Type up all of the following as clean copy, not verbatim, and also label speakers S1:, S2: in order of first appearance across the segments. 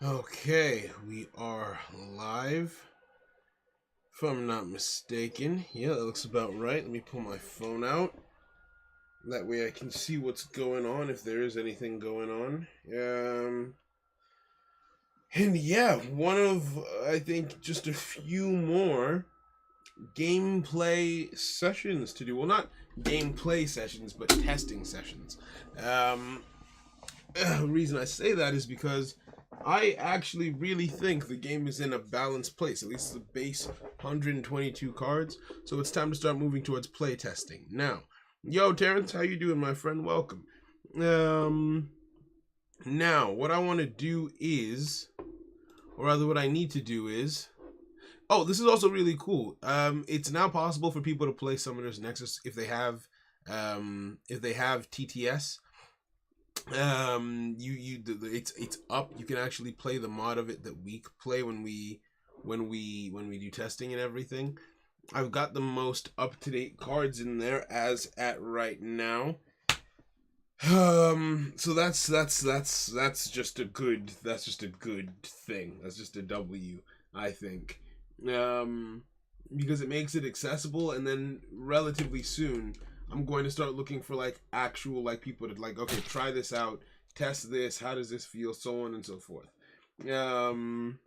S1: Okay, we are live. If I'm not mistaken. Yeah, that looks about right. Let me pull my phone out. That way I can see what's going on, if there is anything going on. And yeah, one of, I think, just a few more gameplay sessions to do. Well, not gameplay sessions, but testing sessions. Um, the reason I say that is because I actually really think the game is in a balanced place, at least the base 122 cards. So it's time to start moving towards play testing. Now, yo, Terrence, how you doing, my friend? Welcome. Um, Now, what I want to do is, or rather what I need to do is, oh, this is also really cool. It's now possible for people to play Summoner's Nexus if they have TTS. It's up. You can actually play the mod of it that we play when we do testing and everything. I've got the most up-to-date cards in there as at right now. So that's just a good thing. That's just a W, I think. Because it makes it accessible, and then relatively soon I'm going to start looking for like actual like people to like, okay, try this out, test this, how does this feel, so on and so forth. Um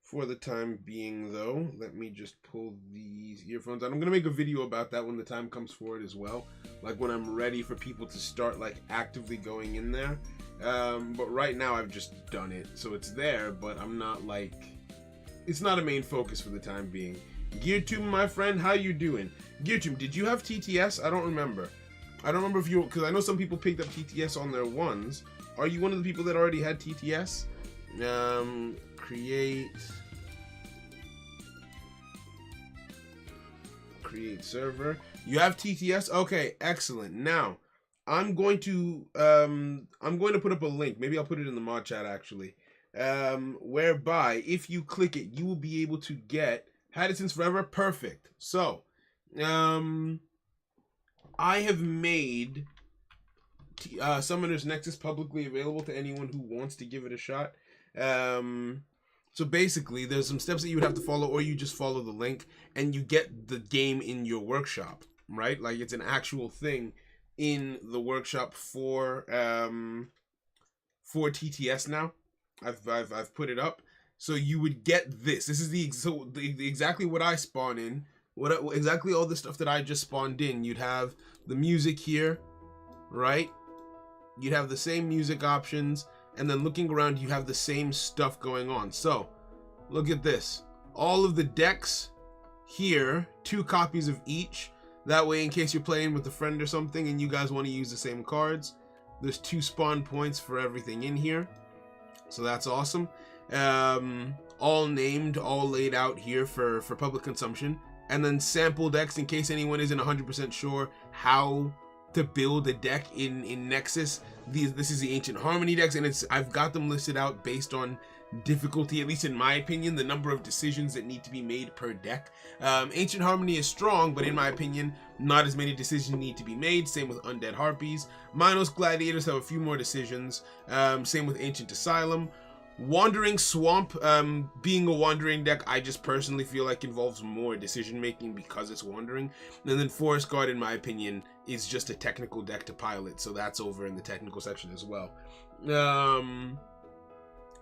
S1: for the time being though, let me just pull these earphones out. I'm gonna make a video about that when the time comes for it as well. Like when I'm ready for people to start like actively going in there. But right now I've just done it. So it's there, but I'm not like, it's not a main focus for the time being. GearTube, my friend, how you doing? GearTube, did you have TTS? I don't remember. I don't remember if you, because I know some people picked up TTS on their ones. Are you one of the people that already had TTS? Create server. You have TTS? Okay, excellent. Now, I'm going to put up a link. Maybe I'll put it in the mod chat actually. Whereby if you click it, you will be able to get Had It Since Forever. Perfect. So, I have made Summoner's Nexus publicly available to anyone who wants to give it a shot. So basically, there's some steps that you would have to follow, or you just follow the link, and you get the game in your workshop, right? Like it's an actual thing in the workshop for TTS now. I've put it up, so you would get this. This is the exactly what I spawn in. Exactly all the stuff that I just spawned in. You'd have the music here, right? You'd have the same music options, and then looking around, you have the same stuff going on. So, look at this. All of the decks here, 2 copies of each. That way, in case you're playing with a friend or something and you guys want to use the same cards, there's 2 spawn points for everything in here. So that's awesome. All named, all laid out here for public consumption. And then sample decks in case anyone isn't 100% sure how to build a deck in Nexus. This is the Ancient Harmony decks, and I've got them listed out based on difficulty, at least in my opinion, the number of decisions that need to be made per deck. Ancient Harmony is strong, but in my opinion, not as many decisions need to be made. Same with Undead Harpies. Minos Gladiators have a few more decisions. Same with Ancient Asylum. Wandering Swamp, being a wandering deck, I just personally feel like involves more decision making because it's wandering. And then Forest Guard, in my opinion, is just a technical deck to pilot, so that's over in the technical section as well.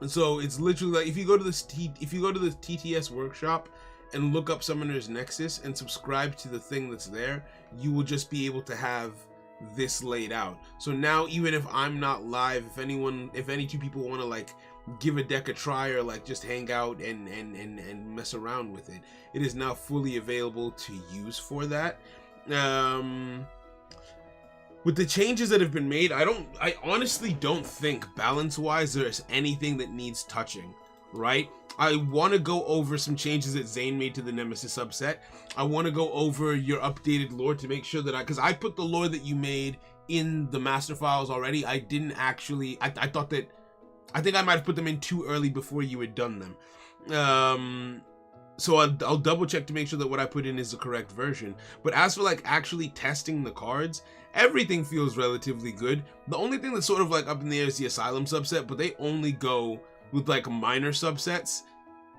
S1: So it's literally like if you go to the TTS workshop and look up Summoner's Nexus and subscribe to the thing that's there, you will just be able to have this laid out. So now even if I'm not live, if any 2 people want to like give a deck a try or like just hang out and mess around with it, it is now fully available to use for that. With the changes that have been made, I honestly don't think balance wise there's anything that needs touching, right? I want to go over some changes that Zane made to the Nemesis subset. I want to go over your updated lore to make sure that because I put the lore that you made in the master files already. I didn't actually, I think I might have put them in too early before you had done them. So I'll double check to make sure that what I put in is the correct version. But as for like actually testing the cards, everything feels relatively good. The only thing that's sort of like up in the air is the Asylum subset, but they only go with like minor subsets,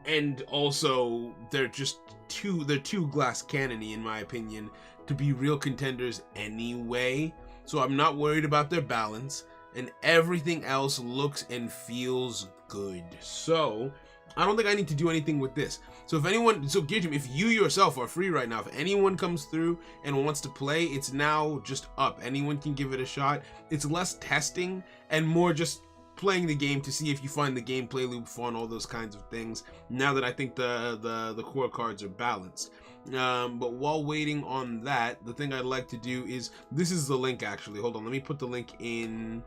S1: and also they're too glass cannony in my opinion to be real contenders anyway. So I'm not worried about their balance, and everything else looks and feels good. So I don't think I need to do anything with this. So Gear Team, if you yourself are free right now, if anyone comes through and wants to play, it's now just up. Anyone can give it a shot. It's less testing and more just playing the game to see if you find the gameplay loop fun, all those kinds of things, now that I think the core cards are balanced. But while waiting on that, the thing I'd like to do is, this is the link actually. Hold on, let me put the link in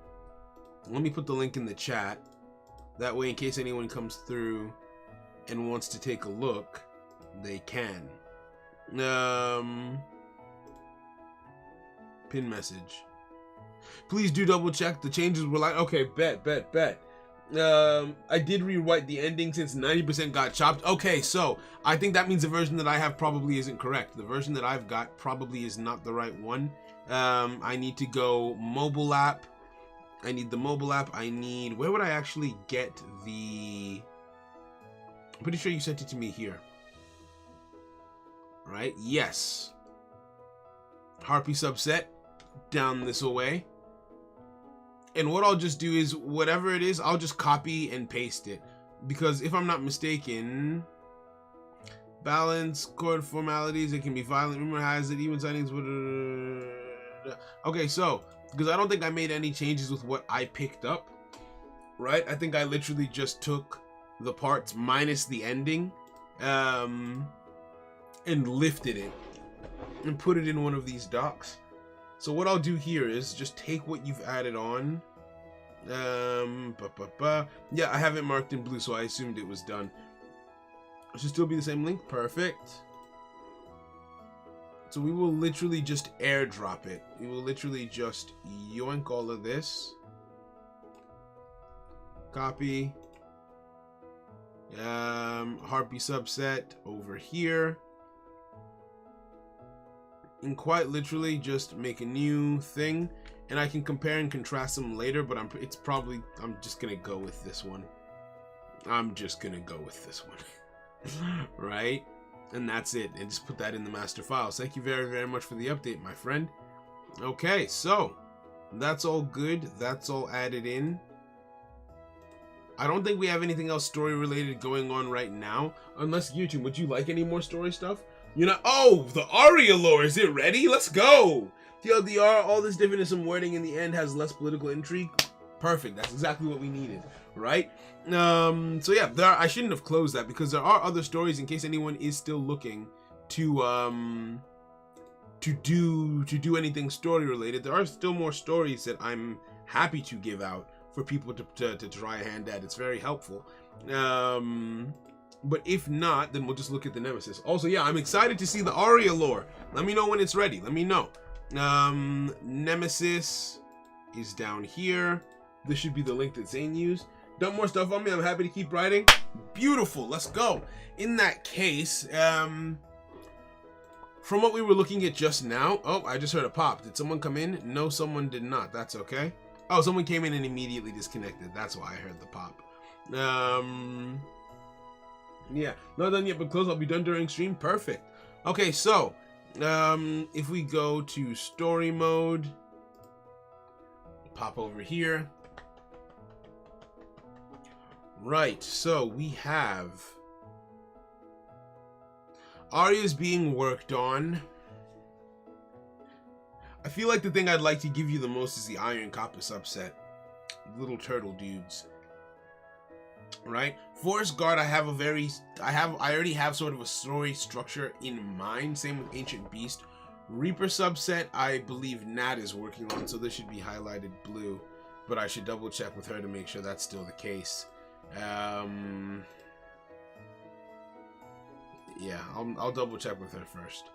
S1: the chat. That way, in case anyone comes through and wants to take a look, they can. Pin message. Please do double check. The changes were like, okay, bet. I did rewrite the ending since 90% got chopped. Okay, so I think that means the version that I have probably isn't correct. The version that I've got probably is not the right one. I need to go mobile app. I need the mobile app. Where would I actually get the... I'm pretty sure you sent it to me here. Right? Yes. Harpy subset. Down this away. And what I'll just do is, whatever it is, I'll just copy and paste it. Because if I'm not mistaken... Balance, chord formalities, it can be violent. Rumor has it, even settings would... Okay, so... Because I don't think I made any changes with what I picked up, right? I think I literally just took the parts minus the ending, and lifted it and put it in one of these docs. So what I'll do here is just take what you've added on. Yeah, I have it marked in blue, so I assumed it was done. It should still be the same link. Perfect. So we will literally just airdrop it. We will literally just yoink all of this. Copy. Harpy subset over here. And quite literally just make a new thing. And I can compare and contrast them later, but I'm just gonna go with this one. Right? And that's it, and just put that in the master files. Thank you very, very much for the update, my friend. Okay, so that's all good. That's all added in. I don't think we have anything else story related going on right now, unless YouTube. Would you like any more story stuff? Oh, the Aria lore, is it ready? Let's go. TLDR, all this different and some wording in the end has less political intrigue. Perfect. That's exactly what we needed, right? So yeah, I shouldn't have closed that because there are other stories in case anyone is still looking to do anything story related. There are still more stories that I'm happy to give out for people to try a hand at. It's very helpful. But if not, then we'll just look at the Nemesis. Also, yeah, I'm excited to see the Aria lore. Let me know when it's ready. Let me know. Nemesis is down here. This should be the link that Zane used. Done more stuff on me. I'm happy to keep writing. Beautiful. Let's go. In that case, from what we were looking at just now. Oh, I just heard a pop. Did someone come in? No, someone did not. That's okay. Oh, someone came in and immediately disconnected. That's why I heard the pop. Yeah, not done yet, but close. I'll be done during stream. Perfect. Okay, so if we go to story mode, pop over here. Right, so we have Aria's being worked on. I feel like the thing I'd like to give you the most is the Iron Copper subset. Little turtle dudes. Right? Forest Guard, I already have sort of a story structure in mind. Same with Ancient Beast. Reaper subset, I believe Nat is working on, so this should be highlighted blue. But I should double check with her to make sure that's still the case. Yeah, I'll double check with her first.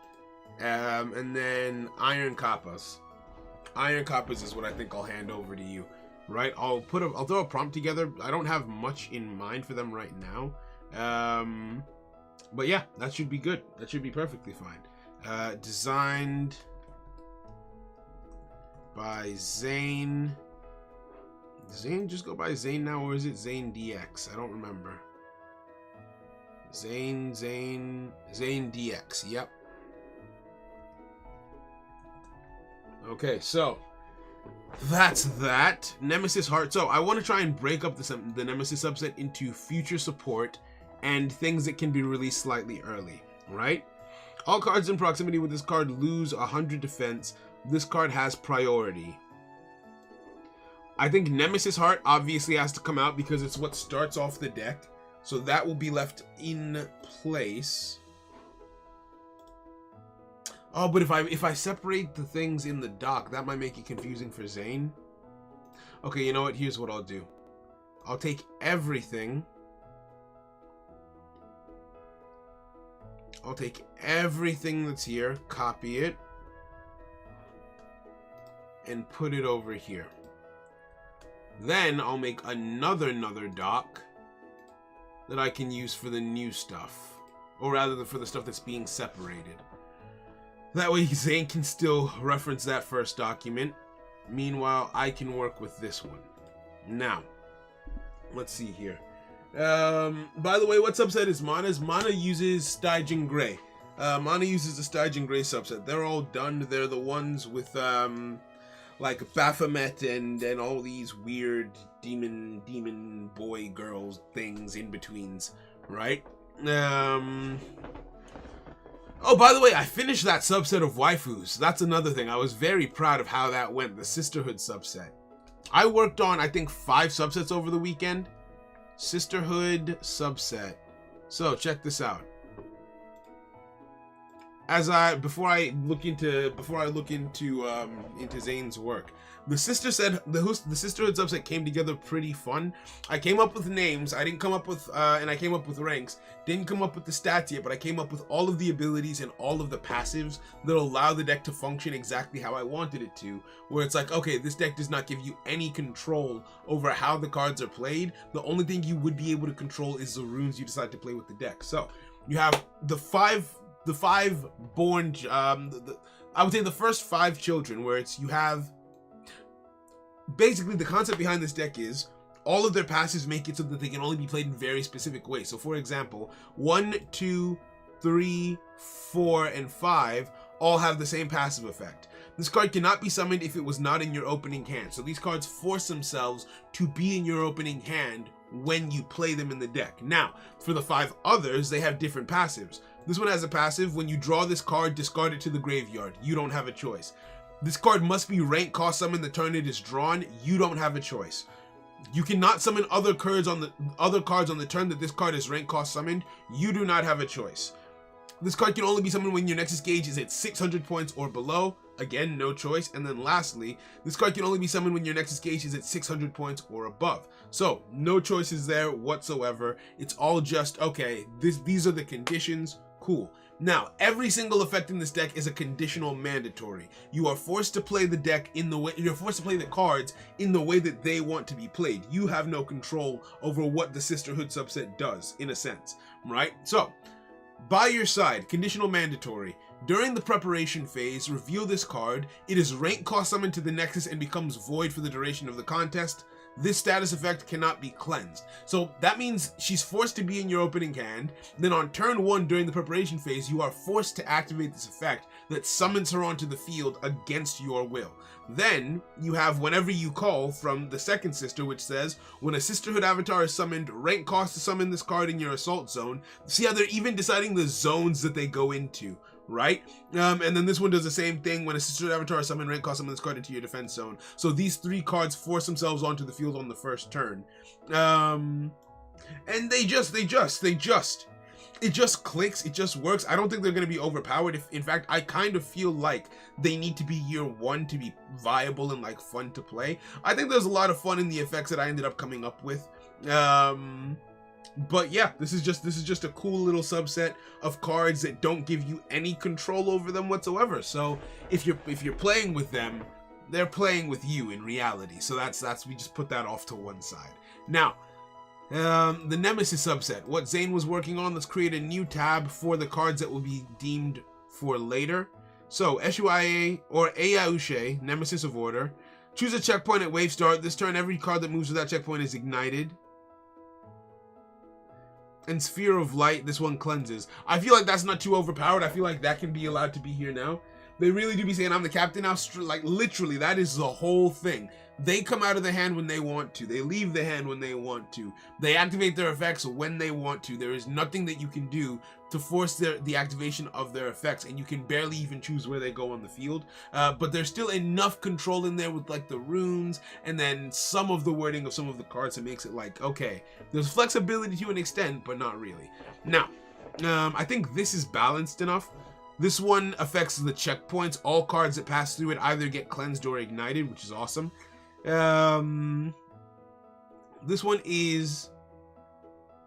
S1: And then Iron Coppas. Iron Coppas is what I think I'll hand over to you. Right? I'll throw a prompt together. I don't have much in mind for them right now. But yeah, that should be good. That should be perfectly fine. Designed by Zane. Does Zane just go by Zane now, or is it Zane DX? I don't remember. Zane DX. Yep. Okay, so that's that. Nemesis Heart. So I want to try and break up the Nemesis subset into future support and things that can be released slightly early, right? All cards in proximity with this card lose 100 defense. This card has priority. I think Nemesis Heart obviously has to come out because it's what starts off the deck. So that will be left in place. Oh, but if I separate the things in the dock, that might make it confusing for Zane. Okay, you know what? Here's what I'll do. I'll take everything. I'll take everything that's here, copy it, and put it over here. Then I'll make another dock that I can use for the new stuff, or rather for the stuff that's being separated. That way Zane can still reference that first document. Meanwhile, I can work with this one. Now, let's see here. By the way, what subset is Mana's? Mana uses Stygian Grey. Mana uses the Stygian Grey subset. They're all done. They're the ones with like Baphomet and all these weird demon boy girls things in betweens, right? Oh, by the way, I finished that subset of waifus. That's another thing. I was very proud of how that went, the Sisterhood subset. I worked on, I think, 5 subsets over the weekend. Sisterhood subset. So check this out. Before I look into Zane's work, the Sisterhood subset came together pretty fun. I came up with names. I didn't come up with and I came up with ranks. Didn't come up with the stats yet, but I came up with all of the abilities and all of the passives that allow the deck to function exactly how I wanted it to. Where it's like, okay, this deck does not give you any control over how the cards are played. The only thing you would be able to control is the runes you decide to play with the deck. So you have the five born, I would say the first 5 children, where you have, basically the concept behind this deck is all of their passives make it so that they can only be played in very specific ways. So for example, 1, 2, 3, 4, and 5 all have the same passive effect. This card cannot be summoned if it was not in your opening hand. So these cards force themselves to be in your opening hand when you play them in the deck. Now, for the 5 others, they have different passives. This one has a passive: when you draw this card, discard it to the graveyard. You don't have a choice. This card must be rank cost summoned the turn it is drawn. You don't have a choice. You cannot summon other cards on the turn that this card is rank cost summoned. You do not have a choice. This card can only be summoned when your Nexus gauge is at 600 points or below. Again, no choice. And then lastly, this card can only be summoned when your Nexus gauge is at 600 points or above. So no choices there whatsoever. It's all just, okay, these are the conditions. Cool. Now, every single effect in this deck is a conditional mandatory. You are forced to play the deck in the way, you're forced to play the cards in the way that they want to be played. You have no control over what the Sisterhood subset does, in a sense, right? So, by your side, conditional mandatory. During the preparation phase, reveal this card. It is rank cost summoned to the Nexus and becomes void for the duration of the contest. This status effect cannot be cleansed. So that means she's forced to be in your opening hand. Then on turn 1 during the preparation phase, you are forced to activate this effect that summons her onto the field against your will. Then you have whenever you call from the second sister, which says, when a Sisterhood avatar is summoned, rank cost to summon this card in your assault zone. See how they're even deciding the zones that they go into, right? And then this one does the same thing. When a Sisterhood avatar is summoned, rank cost summon this card into your defense zone. So these 3 cards force themselves onto the field on the first turn. And they just it just clicks, it just works. I don't think they're going to be overpowered. In fact, I kind of feel like they need to be year 1 to be viable and like fun to play. I think there's a lot of fun in the effects that I ended up coming up with. But yeah, this is just a cool little subset of cards that don't give you any control over them whatsoever. So if you're playing with them, they're playing with you in reality. So that's we just put that off to one side. Now, the Nemesis subset, what Zane was working on, let's create a new tab for the cards that will be deemed for later. So Eshuaie or Ayaushe, Nemesis of Order. Choose a checkpoint at wave start. This turn, every card that moves with that checkpoint is ignited. And Sphere of Light, this one cleanses. I feel like that's not too overpowered. I feel like that can be allowed to be here now. They really do be saying, I'm the captain now. Like, literally, that is the whole thing. They come out of the hand when they want to. They leave the hand when they want to. They activate their effects when they want to. There is nothing that you can do to force the activation of their effects, and you can barely even choose where they go on the field. But there's still enough control in there with, like, the runes, and then some of the wording of some of the cards that makes it like, okay, there's flexibility to an extent, but not really. Now, I think this is balanced enough. This one affects the checkpoints. All cards that pass through it either get cleansed or ignited, which is awesome. This one is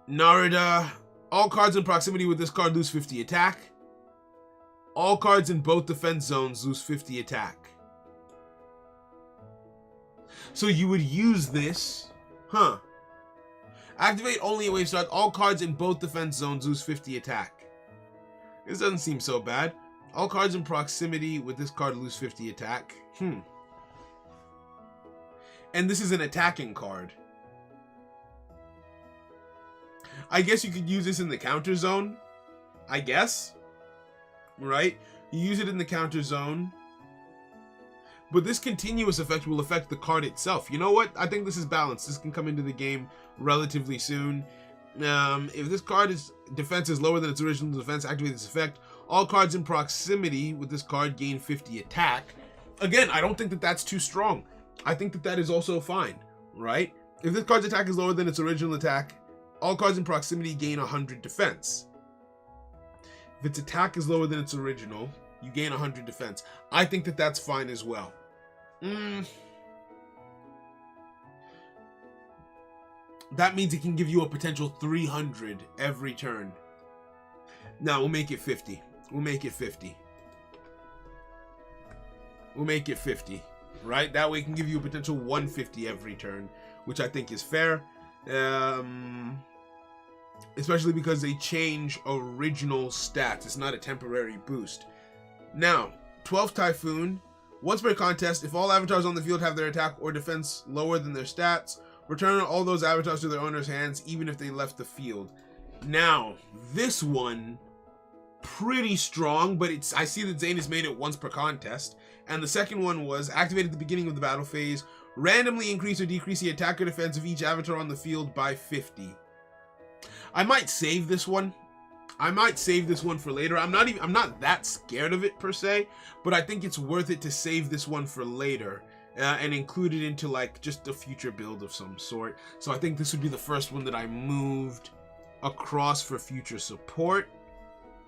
S1: Narada. All cards in proximity with this card lose 50 attack. All cards in both defense zones lose 50 attack. So you would use this, Activate only at wave start. All cards in both defense zones lose 50 attack. This doesn't seem so bad. All cards in proximity with this card lose 50 attack. And this is an attacking card. I guess you could use this in the counter zone. I guess. Right? You use it in the counter zone. But this continuous effect will affect the card itself. You know what? I think this is balanced. This can come into the game relatively soon. If this card's defense is lower than its original defense, activate this effect. All cards in proximity with this card gain 50 attack. Again, I don't think that that's too strong. I think that that is also fine, right? If this card's attack is lower than its original attack, all cards in proximity gain 100 defense. If its attack is lower than its original, you gain 100 defense. I think that that's fine as well. That means it can give you a potential 300 every turn. Now, we'll make it 50. We'll make it 50. We'll make it 50. Right? That way it can give you a potential 150 every turn, which I think is fair. Especially because they change original stats. It's not a temporary boost. Now, 12th Typhoon. Once per contest, if all avatars on the field have their attack or defense lower than their stats, return all those avatars to their owner's hands, even if they left the field. Now, this one, pretty strong, but I see that Zane has made it once per contest. And the second one was activate at the beginning of the battle phase, randomly increase or decrease the attack or defense of each avatar on the field by 50. I might save this one. I might save this one for later. I'm not that scared of it per se, but I think it's worth it to save this one for later and include it into like just a future build of some sort. So I think this would be the first one that I moved across for future support.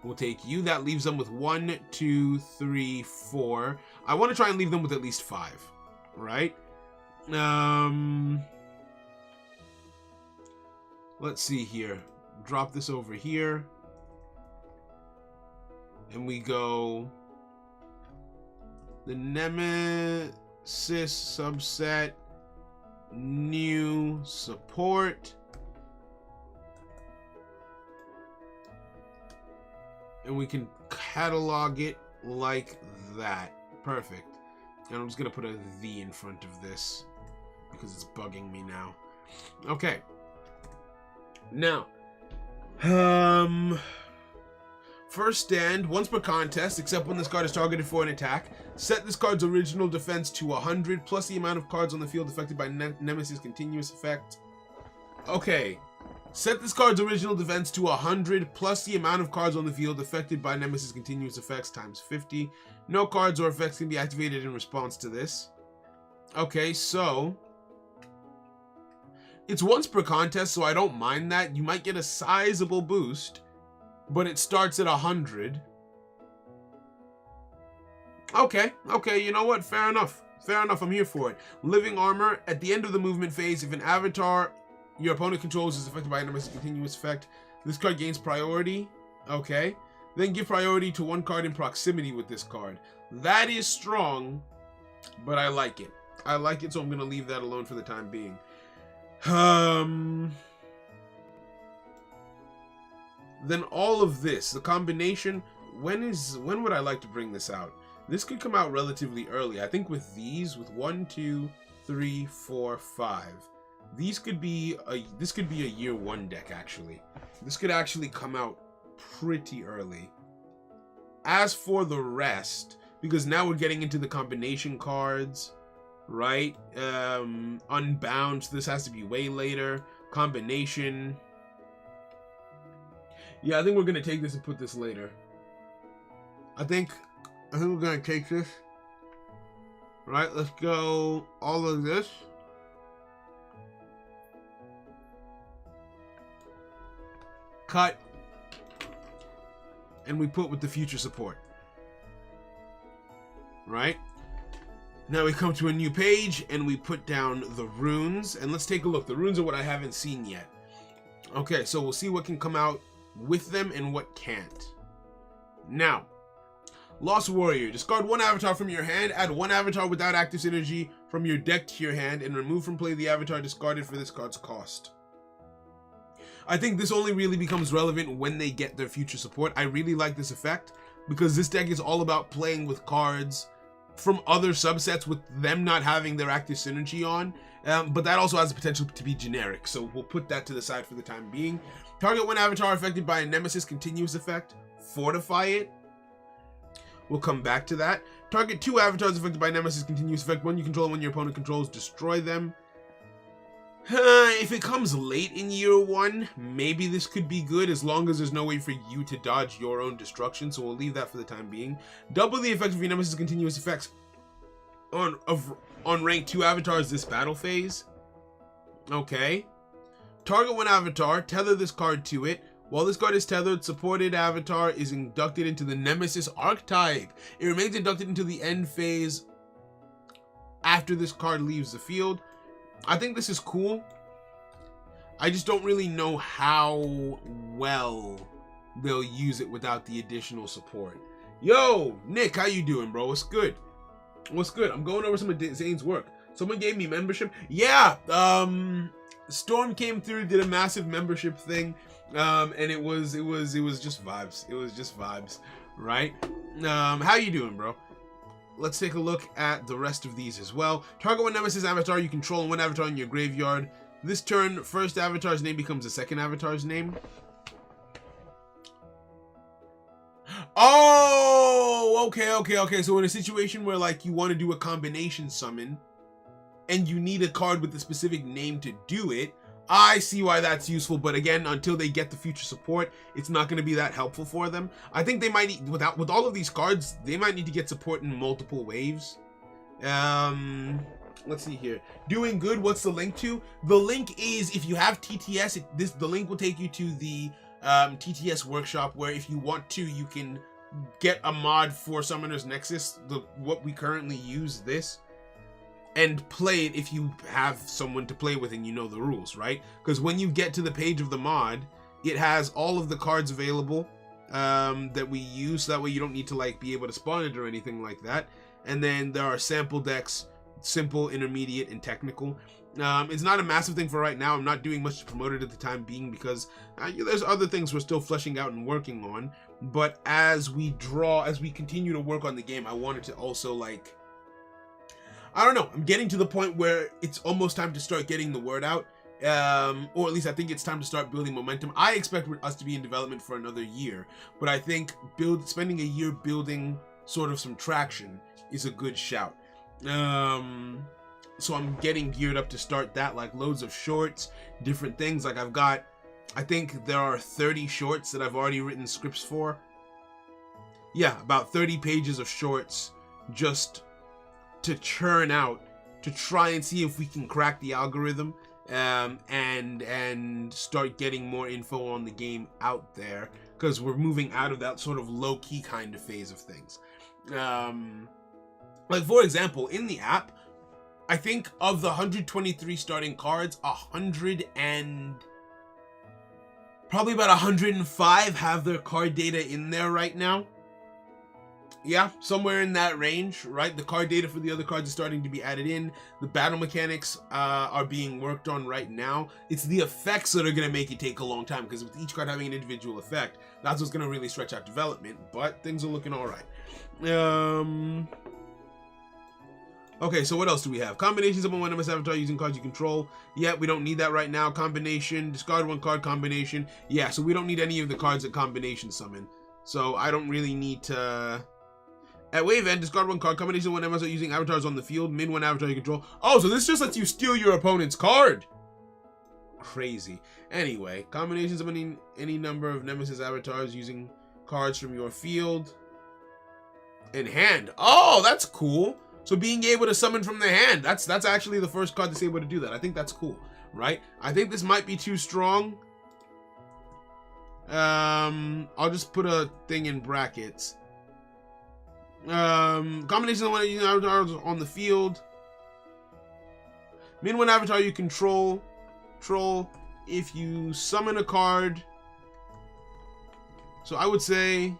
S1: We'll take you. That leaves them with 1, 2, 3, 4. I want to try and leave them with at least 5, right? Let's see here. Drop this over here. And we go the Nemesis subset, new support. And we can catalog it like that. Perfect. And I'm just going to put a V in front of this because it's bugging me now. Okay. Now, first stand, once per contest, except when this card is targeted for an attack. Set this card's original defense to 100, plus the amount of cards on the field affected by Nemesis continuous effect. Okay. Set this card's original defense to 100, plus the amount of cards on the field affected by Nemesis continuous effects times 50. No cards or effects can be activated in response to this. Okay, so it's once per contest, so I don't mind that. You might get a sizable boost, but it starts at 100. Okay, you know what? Fair enough. I'm here for it. Living Armor. At the end of the movement phase, if an avatar your opponent controls is affected by a Nemesis continuous effect, this card gains priority. Okay. Then give priority to one card in proximity with this card. That is strong, but I like it. I like it, so I'm going to leave that alone for the time being. Then all of this, the combination, when would I like to bring this out? This could come out relatively early. I think with these, with 1, 2, 3, 4, 5, these could be this could be a year 1 deck actually. This could actually come out pretty early. As for the rest, because now we're getting into the combination cards, right? Unbound, so this has to be way later. Combination. Yeah, I think we're gonna take this and put this later. I think we're gonna take this. Right, let's go all of this. Cut. And we put with the future support. Right? Now we come to a new page and we put down the runes. And let's take a look. The runes are what I haven't seen yet. Okay, so we'll see what can come out with them and what can't. Now, Lost Warrior. Discard 1 avatar from your hand, add 1 avatar without active synergy from your deck to your hand, and remove from play the avatar discarded for this card's cost. I think this only really becomes relevant when they get their future support. I really like this effect because this deck is all about playing with cards from other subsets with them not having their active synergy on, but that also has the potential to be generic, so we'll put that to the side for the time being. Target 1 avatar affected by a Nemesis continuous effect, fortify it. We'll come back to that. Target 2 avatars affected by Nemesis continuous effect. 1 you control and 1 your opponent controls, destroy them. If it comes late in year 1, maybe this could be good as long as there's no way for you to dodge your own destruction, so we'll leave that for the time being. Double the effect of your Nemesis continuous effects on rank 2 avatars this battle phase. Okay. Target 1 avatar, tether this card to it. While this card is tethered, supported avatar is inducted into the Nemesis archetype. It remains inducted into the end phase after this card leaves the field. I think this is cool. I just don't really know how well they'll use it without the additional support. Yo, Nick, how you doing, bro? What's good? What's good? I'm going over some of Zane's work. Someone gave me membership. Yeah, Storm came through, did a massive membership thing. And it was just vibes. It was just vibes, right? How you doing, bro? Let's take a look at the rest of these as well. Target 1 Nemesis avatar you control and 1 avatar in your graveyard. This turn, first avatar's name becomes the second avatar's name. Oh, okay. So in a situation where like you want to do a combination summon and you need a card with a specific name to do it, I see why that's useful, but again, until they get the future support, it's not going to be that helpful for them. I think they might need, with all of these cards, they might need to get support in multiple waves. Let's see here. Doing good, what's the link to? The link is, if you have TTS, the link will take you to the TTS workshop, where if you want to, you can get a mod for Summoner's Nexus, what we currently use this, and play it if you have someone to play with and you know the rules, right? Because when you get to the page of the mod, it has all of the cards available that we use, so that way you don't need to like be able to spawn it or anything like that. And then there are sample decks, simple, intermediate, and technical. It's not a massive thing for right now. I'm not doing much to promote it at the time being because there's other things we're still fleshing out and working on. But as we continue to work on the game, I wanted to also like, I don't know, I'm getting to the point where it's almost time to start getting the word out. Or at least I think it's time to start building momentum. I expect us to be in development for another year, but I think spending a year building sort of some traction is a good shout. So I'm getting geared up to start that, like loads of shorts, different things. Like I think there are 30 shorts that I've already written scripts for. Yeah, about 30 pages of shorts just to churn out, to try and see if we can crack the algorithm, and start getting more info on the game out there, because we're moving out of that sort of low-key kind of phase of things. Like for example, in the app, I think of the 123 starting cards, probably about 105 have their card data in there right now. Yeah, somewhere in that range, right? The card data for the other cards is starting to be added in. The battle mechanics are being worked on right now. It's the effects that are going to make it take a long time, because with each card having an individual effect, that's what's going to really stretch out development, but things are looking all right. Okay, so what else do we have? Combinations of one Nemesis avatar using cards you control. Yeah, we don't need that right now. Combination, discard one card, combination. Yeah, so we don't need any of the cards that combination summon. So I don't really need to... At wave end, discard one card, combination of one Nemesis using avatars on the field, min one avatar you control. Oh, so this just lets you steal your opponent's card. Crazy. Anyway, combinations of any number of Nemesis avatars using cards from your field. In hand. Oh, that's cool. So being able to summon from the hand, that's actually the first card that's able to do that. I think that's cool, right? I think this might be too strong. I'll just put a thing in brackets. Combination of one using avatars on the field. Min one avatar you control. If you summon a card. So I would say,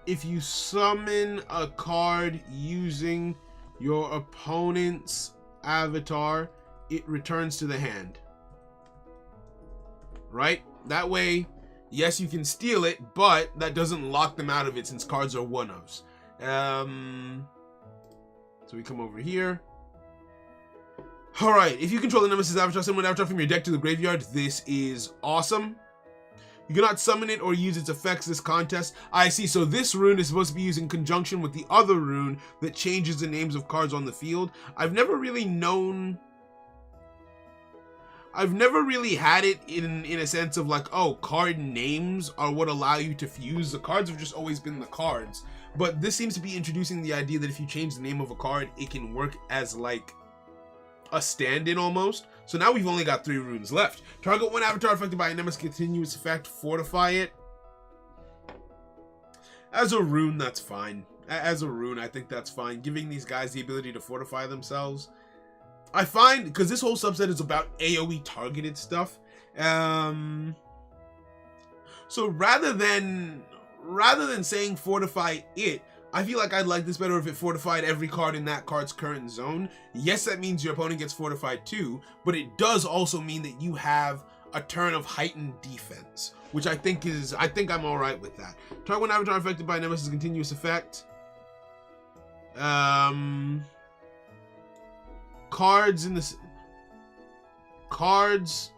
S1: if you summon a card using your opponent's avatar, it returns to the hand. Right? That way, yes, you can steal it, but that doesn't lock them out of it since cards are one-ofs. So we come over here. Alright, if you control the Nemesis avatar, summon an avatar from your deck to the graveyard. This is awesome. You cannot summon it or use its effects this contest. I see, so this rune is supposed to be used in conjunction with the other rune that changes the names of cards on the field. I've never really had it in a sense of like, oh, card names are what allow you to fuse. The cards have just always been the cards. But this seems to be introducing the idea that if you change the name of a card, it can work as like a stand-in almost. So now we've only got 3 runes left. Target one avatar affected by a Nemesis continuous effect. Fortify it. As a rune, that's fine. As a rune, I think that's fine. Giving these guys the ability to fortify themselves. I find, because this whole subset is about AoE targeted stuff. So rather than saying fortify it, I feel like I'd like this better if it fortified every card in that card's current zone. Yes, that means your opponent gets fortified too, but it does also mean that you have a turn of heightened defense, which I think I'm all right with that. Target one avatar affected by Nemesis continuous effect. Cards in this. Cards.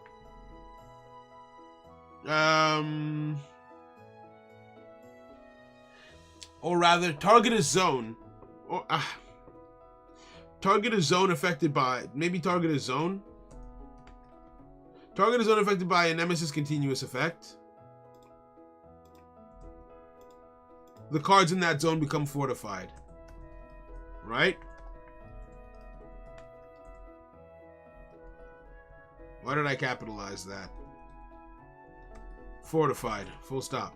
S1: Or rather, target a zone. Or target a zone affected by. Maybe target a zone. Target a zone affected by a Nemesis continuous effect. The cards in that zone become fortified. Right? Why did I capitalize that? Fortified. Full stop.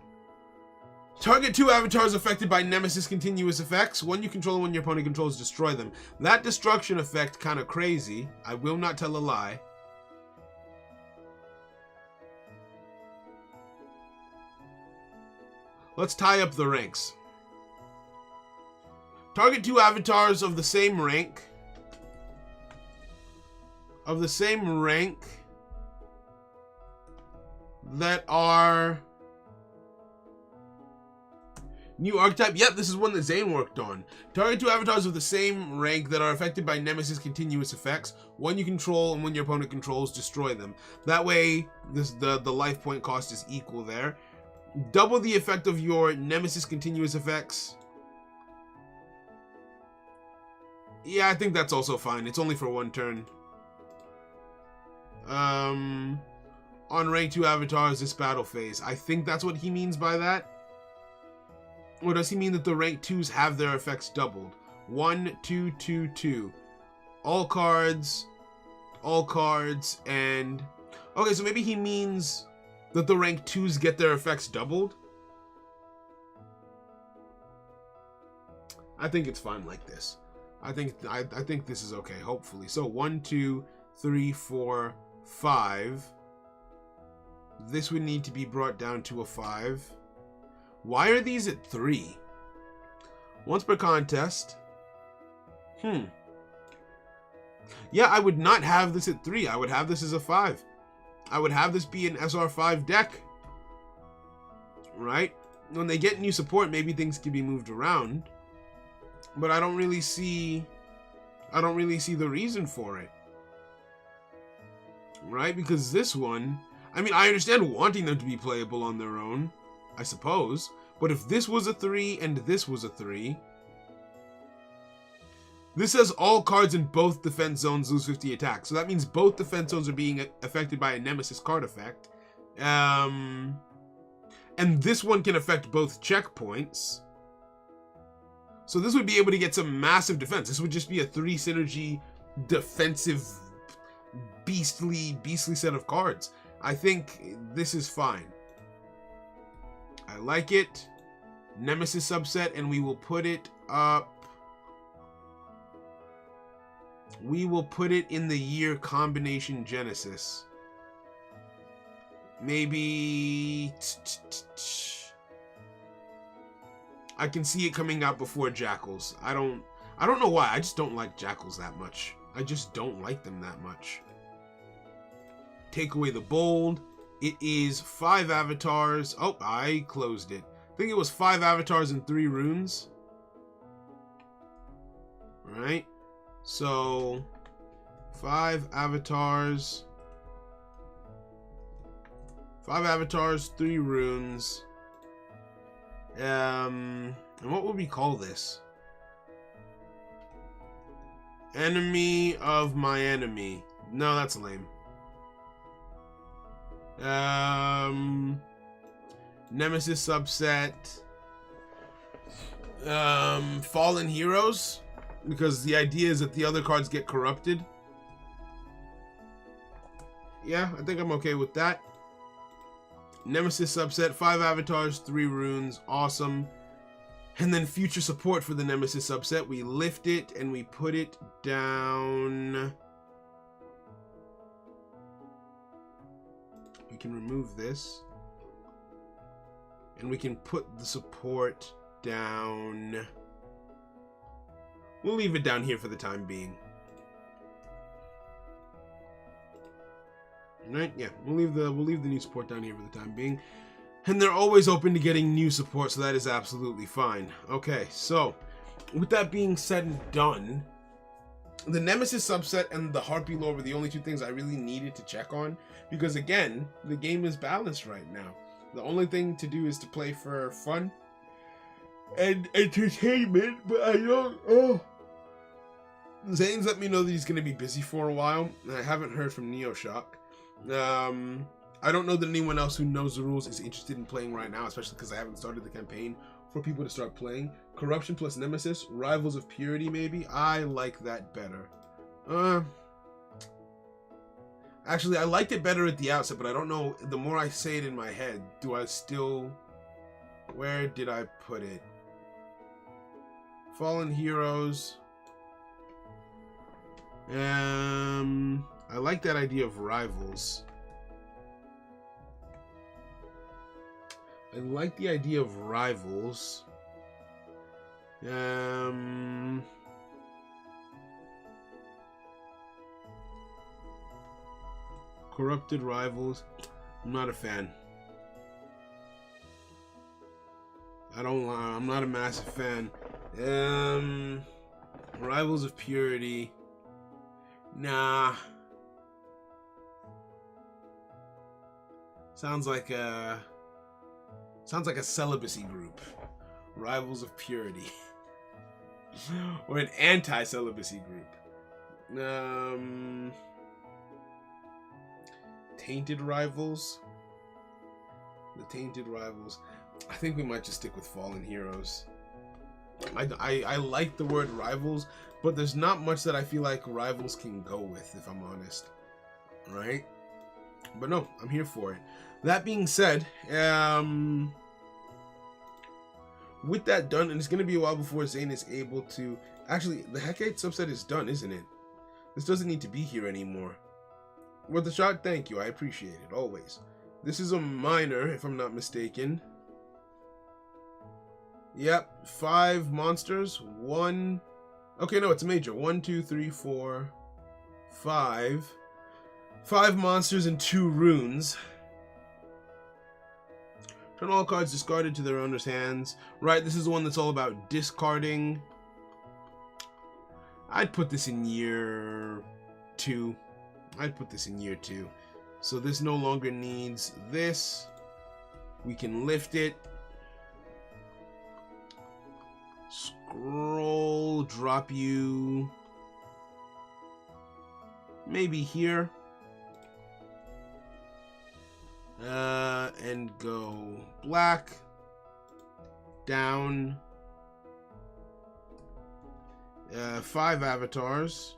S1: Target 2 avatars affected by Nemesis continuous effects. One you control and one your opponent controls, destroy them. That destruction effect kind of crazy. I will not tell a lie. Let's tie up the ranks. Target 2 avatars of the same rank. That are new archetype. Yep, this is one that Zane worked on. Target 2 avatars of the same rank that are affected by Nemesis continuous effects. One you control and one your opponent controls, destroy them. That way, the life point cost is equal there. Double the effect of your Nemesis continuous effects. Yeah, I think that's also fine. It's only for 1 turn. On rank 2 avatars this battle phase. I think that's what he means by that. Or does he mean that the rank 2s have their effects doubled? 1, 2, 2, 2. All cards, and... Okay, so maybe he means that the rank 2s get their effects doubled? I think it's fine like this. I think this is okay, hopefully. So 1, 2, 3, 4, 5. This would need to be brought down to a 5. Why are these at 3? Once per contest. Yeah, I would not have this at 3. I would have this as a 5. I would have this be an SR5 deck. Right? When they get new support, maybe things can be moved around. But I don't really see the reason for it. Right? Because this one, I mean, I understand wanting them to be playable on their own, I suppose. But if this was a 3 and this was a 3, this says all cards in both defense zones lose 50 attack. So that means both defense zones are being affected by a Nemesis card effect. And this one can affect both checkpoints. So this would be able to get some massive defense. This would just be a 3 synergy defensive beastly set of cards. I think this is fine. I like it. Nemesis subset, and we will put it up. We will put it in the year combination Genesis. Maybe I can see it coming out before Jackals. I don't know why. I just don't like Jackals that much. I just don't like them that much. Take away the bold. It is 5 avatars. Oh, I closed it. I think it was 5 avatars and 3 runes. Right? So 5 avatars. 5 avatars, 3 runes. And what would we call this? Enemy of my enemy. No, that's lame. Nemesis subset. Fallen Heroes. Because the idea is that the other cards get corrupted. Yeah, I think I'm okay with that. Nemesis subset, 5 avatars, 3 runes, awesome. And then future support for the Nemesis subset. We lift it and we put it down. We can remove this. And we can put the support down. We'll leave it down here for the time being. Right? Yeah, we'll leave the new support down here for the time being. And they're always open to getting new support, so that is absolutely fine. Okay, so with that being said and done, the Nemesis subset and the Harpy lore were the only 2 things I really needed to check on, because again, the game is balanced right now. The only thing to do is to play for fun and entertainment, but I don't. Zane's let me know that he's going to be busy for a while, and I haven't heard from Neoshock. I don't know that anyone else who knows the rules is interested in playing right now, especially because I haven't started the campaign for people to start playing. Corruption plus Nemesis, Rivals of Purity maybe. I like that better. Actually, I liked it better at the outset, but I don't know. The more I say it in my head, do I still... Where did I put it? Fallen Heroes. I like that idea of Rivals. I like the idea of Rivals. Corrupted Rivals. I'm not a fan. I'm not a massive fan. Rivals of Purity. Nah. Sounds like a celibacy group. Rivals of Purity. Or an anti-celibacy group. Tainted Rivals. The Tainted Rivals. I think we might just stick with Fallen Heroes. I like the word Rivals, but there's not much that I feel like Rivals can go with, if I'm honest. Right? But no, I'm here for it. That being said, with that done, and it's going to be a while before Zane is able to... Actually, the Hecate subset is done, isn't it? This doesn't need to be here anymore. Worth a shot? Thank you. I appreciate it, always. This is a minor, if I'm not mistaken. Yep, 5 monsters. 1. Okay, no, it's a major. 1, 2, 3, 4, 5. 5 monsters and 2 runes. Turn all cards discarded to their owner's hands. Right, this is the one that's all about discarding. I'd put this in year 2. So this no longer needs this. We can lift it. Scroll, drop you. Maybe here. And go black. Down. 5 avatars.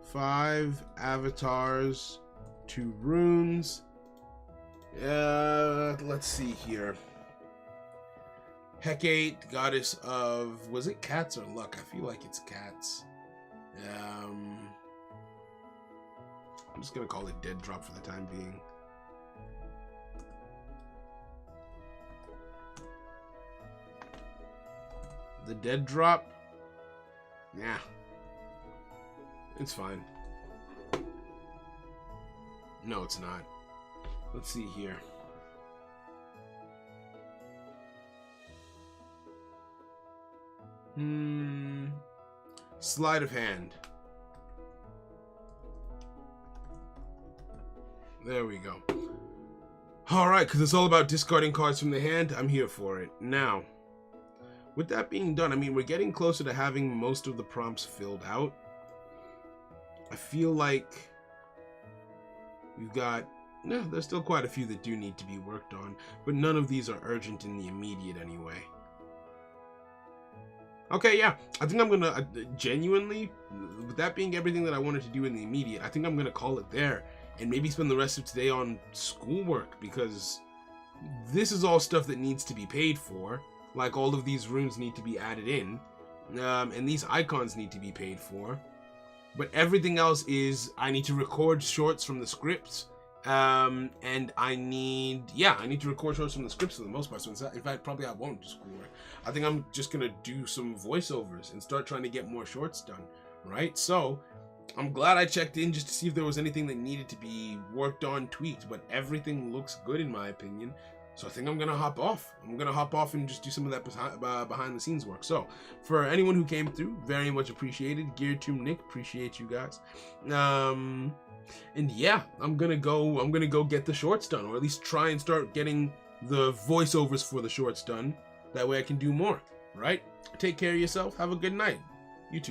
S1: 5 avatars. 2 runes. Let's see here. Hecate, goddess of... Was it cats or luck? I feel like it's cats. I'm just gonna call it Dead Drop for the time being. The Dead Drop? Yeah. It's fine. No, it's not. Let's see here. Sleight of hand. There we go. Alright, because it's all about discarding cards from the hand. I'm here for it. Now, with that being done, I mean, we're getting closer to having most of the prompts filled out. I feel like we've got... No, there's still quite a few that do need to be worked on, but none of these are urgent in the immediate anyway. Okay, yeah, I think I'm gonna, genuinely, with that being everything that I wanted to do in the immediate, I think I'm gonna call it there, and maybe spend the rest of today on schoolwork, because this is all stuff that needs to be paid for. Like, all of these rooms need to be added in, and these icons need to be paid for. But everything else is, I need to record shorts from the scripts, and I need to record shorts from the scripts for the most part. So in fact, probably I won't do schoolwork. I think I'm just gonna do some voiceovers and start trying to get more shorts done, right? So I'm glad I checked in just to see if there was anything that needed to be worked on, tweaked, but everything looks good in my opinion. So I think I'm gonna hop off. I'm gonna hop off and just do some of that behind the scenes work. So for anyone who came through, very much appreciated. Geared to Nick, appreciate you guys. And yeah, I'm gonna go get the shorts done, or at least try and start getting the voiceovers for the shorts done. That way I can do more, right? Take care of yourself. Have a good night. YouTube.